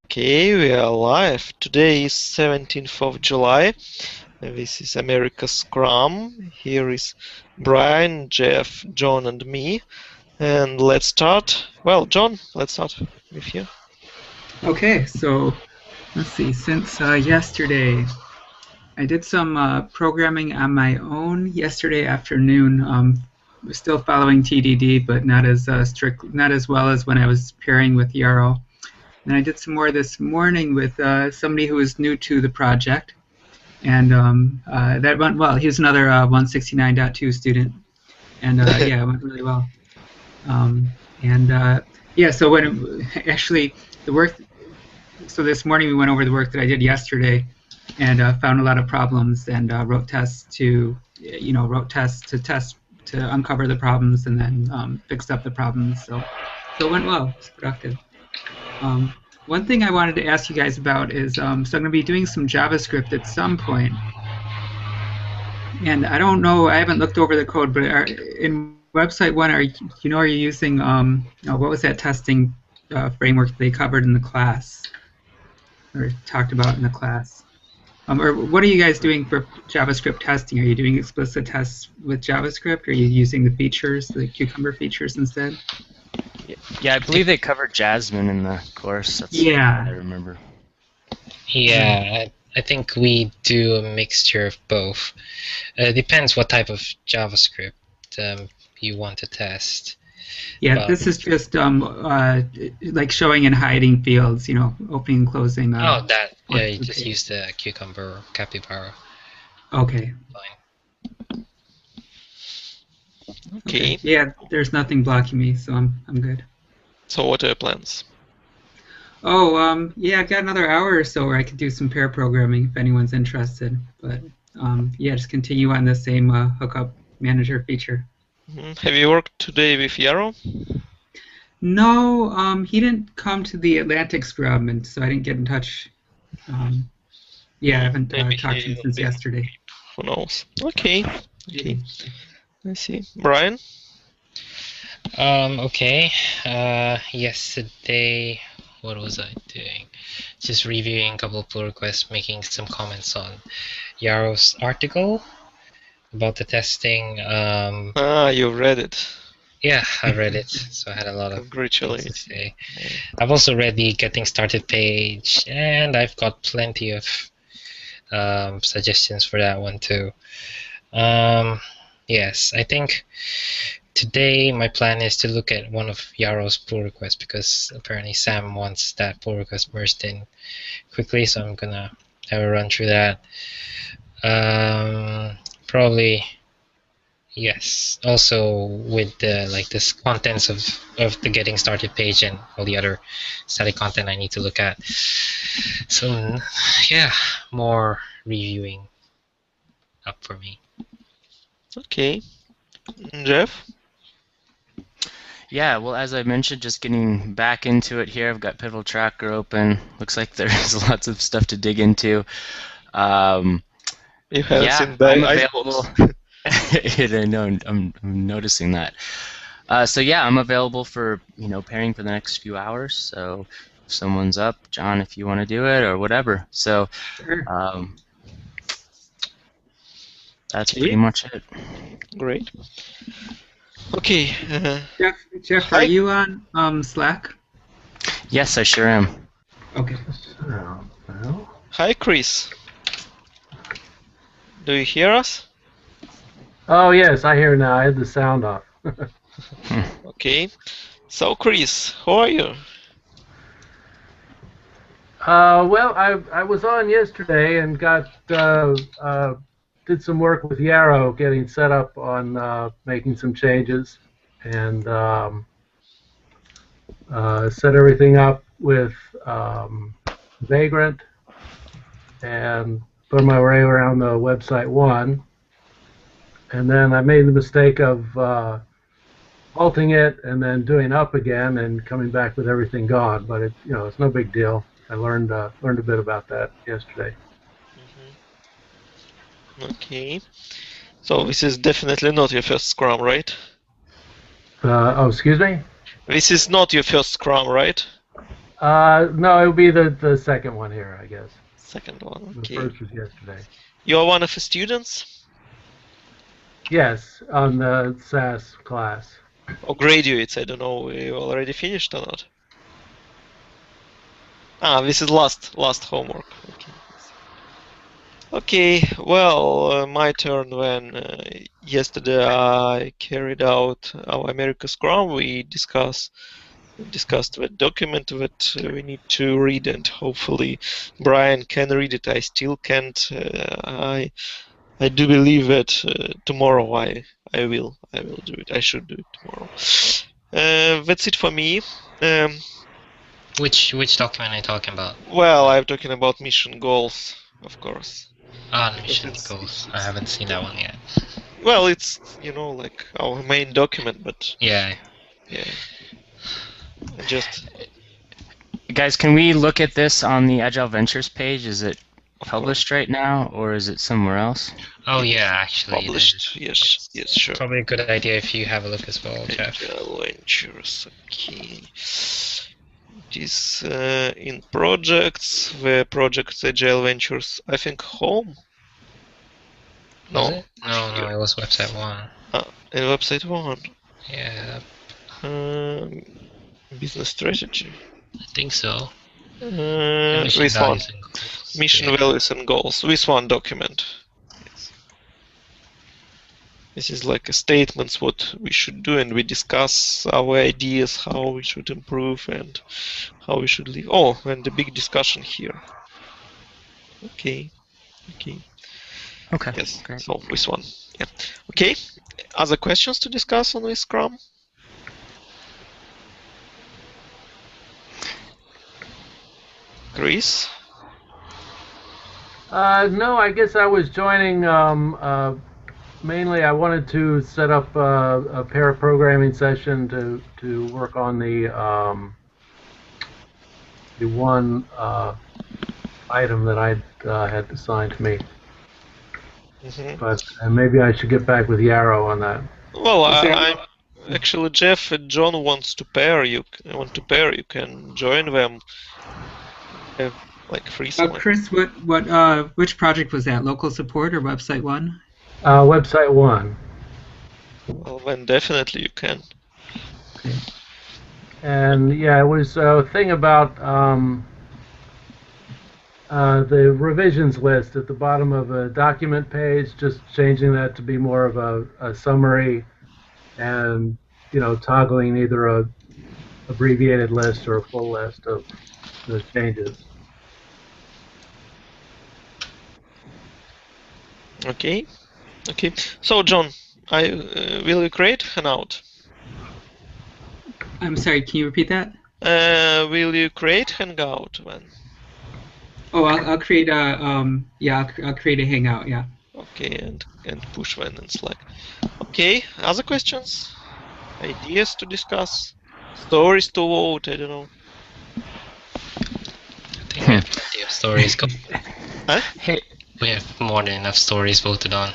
Okay, we are live. Today is 17th of July. This is AmericasScrum. Here is Brian, Jeff, John, and me. And let's start. Well, John, let's start with you. Okay, so let's see. Since yesterday, I did some programming on my own yesterday afternoon. Still following TDD, but not as not as well as when I was pairing with Yarrow. And I did some more this morning with somebody who is new to the project, and that went well. He's another 169.2 student, and yeah, it went really well. Yeah, so actually the work. So this morning we went over the work that I did yesterday, and found a lot of problems, and wrote tests to test to uncover the problems, and then fixed up the problems. So it went well. It's productive. One thing I wanted to ask you guys about is so I'm going to be doing some JavaScript at some point, and I don't know. I haven't looked over the code, but in website one, are you using what was that testing framework they covered in the class or talked about in the class? Or what are you guys doing for JavaScript testing? Are you doing explicit tests with JavaScript, or are you using the features, the Cucumber features instead? Yeah, I believe they covered Jasmine in the course. That's what I remember. Yeah, I think we do a mixture of both. Depends what type of JavaScript you want to test. Yeah, this is just like showing and hiding fields, opening and closing. Oh, that. Yeah, you just use the Cucumber or Capybara. Okay. Fine. Okay. Yeah, there's nothing blocking me, so I'm good. So what are your plans? Oh, yeah, I've got another hour or so where I could do some pair programming if anyone's interested. But yeah, just continue on the same Hookup Manager feature. Have you worked today with Yarrow? No, he didn't come to the Atlantic Scrum, and so I didn't get in touch. Yeah, I haven't talked to him since yesterday. Who knows? Okay. I see. Brian? Okay. Yesterday, what was I doing? Just reviewing a couple of pull requests, making some comments on Yarrow's article about the testing. You read it. Yeah, I read it, so I had a lot of Congratulations. things to say. I've also read the Getting Started page, and I've got plenty of suggestions for that one too. Yes, I think today my plan is to look at one of Yarrow's pull requests, because apparently Sam wants that pull request merged in quickly, so I'm gonna have a run through that. Probably. Yes. Also with the this contents of the Getting Started page and all the other static content I need to look at. So yeah, more reviewing up for me. Okay. Jeff? Yeah, well, as I mentioned, just getting back into it here. I've got Pivotal Tracker open. Looks like there's lots of stuff to dig into. You haven't seen I'm available. I know, I'm noticing that. So yeah, I'm available for pairing for the next few hours. So if someone's up, John, if you want to do it or whatever. So that's pretty much it. Great. Okay. Jeff, are you on Slack? Yes, I sure am. Okay. Hi, Chris. Do you hear us? Oh, yes, I hear now. I had the sound off. Okay. So, Chris, how are you? Well, I was on yesterday and got did some work with Yarrow, getting set up on making some changes, and set everything up with Vagrant, and put my way around the website one. And then I made the mistake of halting it and then doing up again and coming back with everything gone. But it's no big deal. I learned a bit about that yesterday. Okay. So this is definitely not your first Scrum, right? Oh, excuse me? This is not your first Scrum, right? No, it would be the second one here, I guess. Second one, The okay. first was yesterday. You are one of the students? Yes, on the SAS class. Or graduates, I don't know, you already finished or not? Ah, this is last homework. Okay. Okay, well, my turn when yesterday I carried out our AmericasScrum. We discussed the document that we need to read, and hopefully Brian can read it. I still can't. I do believe that tomorrow I will do it. I should do it tomorrow. That's it for me. Which document are you talking about? Well, I'm talking about mission goals, of course. Ah, the Because mission goals. I haven't seen that one yet. Well, it's like our main document, but Yeah. Just Guys, can we look at this on the Agile Ventures page? Is it of published right now, or is it somewhere else? Oh yeah, actually. published. Yes, sure. Probably a good idea if you have a look as well, Jeff. Agile Ventures, okay. It is in projects. The project Agile Ventures, I think home. Was it? No, it was website 1. In website 1. Yeah, Business strategy. I think so. This one. Mission values and goals. This one document. Yes. This is like a statements what we should do, and we discuss our ideas, how we should improve and how we should live. Oh, and the big discussion here. Okay. Yes, great. so this one. Yeah. Okay. Other questions to discuss on this Scrum? Chris? No, I guess I was joining. Mainly, I wanted to set up a pair programming session to work on the one item that I had assigned to me. But maybe I should get back with Yarrow on that. Well, I'm actually Jeff and John wants to pair. You can join them. Have like free. Chris, which project was that? Local support or website 1? Website 1. Well, then definitely you can. Okay. And yeah, it was a thing about the revisions list at the bottom of a document page, just changing that to be more of a summary, and toggling either a abbreviated list or a full list of the changes. Okay. So John, will you create Hangout? I'm sorry, can you repeat that? Will you create Hangout then? Oh, I'll create a I'll create a Hangout. Yeah. Okay, and push then in Slack. Okay. Other questions? Ideas to discuss? Stories to vote? I don't know. I think we have plenty of stories. Huh? We have more than enough stories voted on.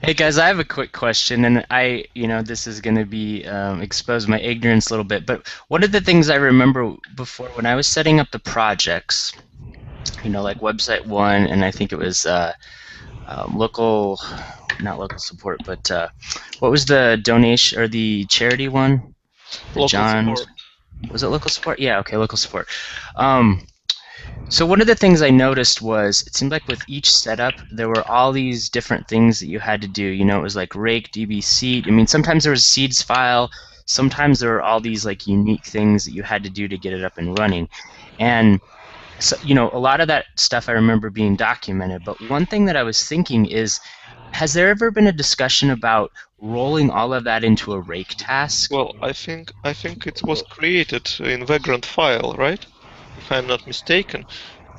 Hey guys, I have a quick question, and this is going to be expose my ignorance a little bit. But one of the things I remember before when I was setting up the projects, like website 1, and I think it was not local support, but what was the donation or the charity one? Local support. Was it local support? Yeah, okay, local support. So one of the things I noticed was it seemed like with each setup there were all these different things that you had to do. It was like rake, db, seed. I mean, sometimes there was a seeds file. Sometimes there were all these like unique things that you had to do to get it up and running. And so, a lot of that stuff I remember being documented. But one thing that I was thinking is, has there ever been a discussion about rolling all of that into a rake task? Well, I think it was created in Vagrant file, right? If I'm not mistaken.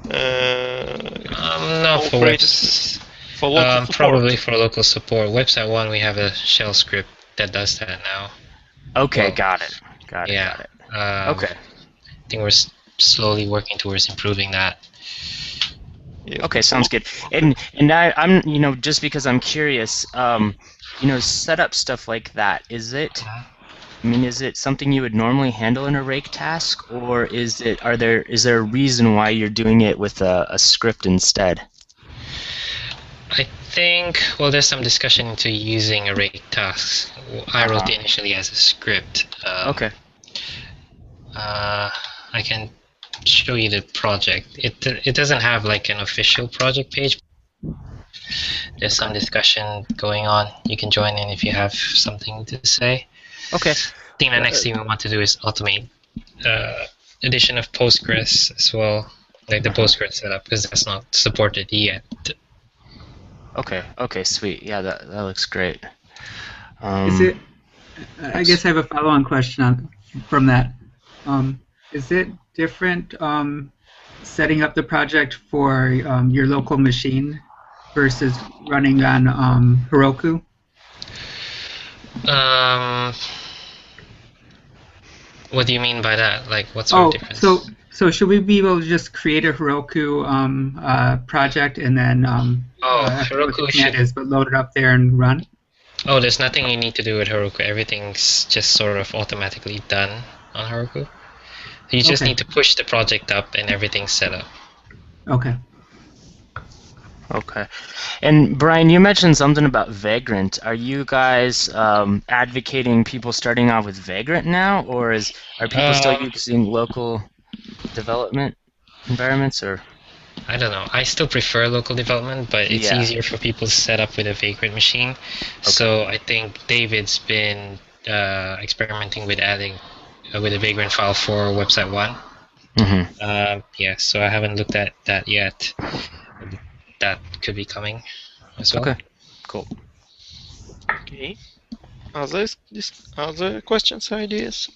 No, for local support. Probably for local support. Website 1, we have a shell script that does that now. Okay, got it. Got it. I Okay. think we're slowly working towards improving that. Yeah. Okay, sounds good. And I'm just because I'm curious, set up stuff like that. Is it I mean, is it something you would normally handle in a rake task, or is there a reason why you're doing it with a script instead? I think, well, there's some discussion into using array tasks. I wrote it initially as a script. Okay. I can show you the project. It doesn't have like an official project page. There's some discussion going on. You can join in if you have something to say. Okay. I think the next thing we want to do is automate addition of Postgres as well, like the Postgres setup, because that's not supported yet. Okay. Okay. Sweet. Yeah, that looks great. Is it? I guess I have a follow-on question from that. Is it different setting up the project for your local machine versus running on Heroku? What do you mean by that? Like, what sort of difference? So should we be able to just create a Heroku project and then Heroku should but load it up there and run? Oh, there's nothing you need to do with Heroku. Everything's just sort of automatically done on Heroku. You just need to push the project up and everything's set up. Okay. Okay. And Brian, you mentioned something about Vagrant. Are you guys advocating people starting off with Vagrant now, or are people still using local development environments, or? I don't know. I still prefer local development, but it's easier for people to set up with a Vagrant machine. Okay. So I think David's been experimenting with adding with a Vagrant file for website 1. Mm-hmm. So I haven't looked at that yet. That could be coming as well. Okay, cool. Okay. Other questions, ideas?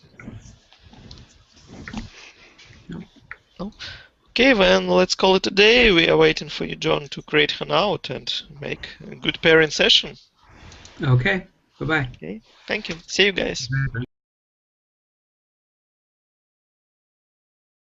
No? Okay, then let's call it a day. We are waiting for you, John, to create Hangout and make a good pairing session. Okay, bye-bye. Okay, thank you. See you guys.